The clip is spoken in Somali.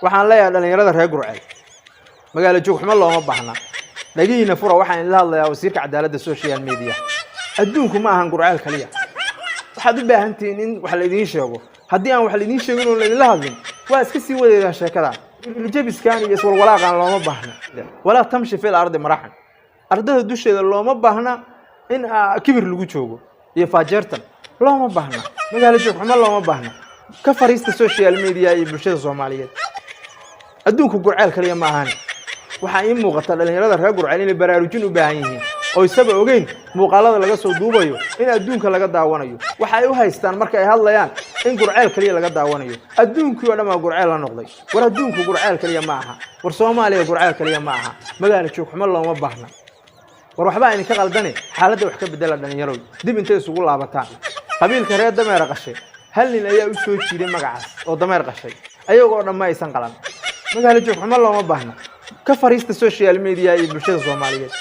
waxaan leeyahay dhalinyarada reer Gurceel magaalo joog xumo looma baahna dhagiina fura waxaan la hadlayaa wasiirka cadaaladda social media adduunku ma ahan Gurceel kaliya waxaad u baahan tihiin in wax la idin sheego haddii aan wax la idin sheegin oo la idin hadlin waa iska sii wadeeyaa sheekada jabiskan iyo iswalwalaaqan looma baahna walaa tamshi fil ardi marahan ardada dusheeda looma baahna in kibir lagu joogo iyo faajeertan looma baahna magaalo joog xumo looma baahna ka fariista social media iyo bulshada Soomaaliyeed adduunku Gurceel kaliya ma ahan waxa ay muuqata dhalinyarada reer Gurceel inay baraarujin u baahan yihiin oo isaba ogeyn muuqaalada laga soo duubayo in adduunka laga daawanayo waxa ay u haystaan marka ay hadlayaan in Gurceel kaliya laga daawanayo adduunku oo dhammaan Gurceel la noqday war adduunku Gurceel kaliya ma aha war Soomaaliya Gurceel kaliya ma aha magaalo joog xumo looma baahna war waxba ay ka qaldane xaaladda wax ka bedela dhalinyaradu dib intay isugu laabataan qabiilka reer dameer qashay hal nin ayaa u soo jiiday magacaas oo dameer qashay ayagoo dhammaysan qalan magaalo joog xumo looma baahna ka fariista social media iyo bulshada Soomaaliyeed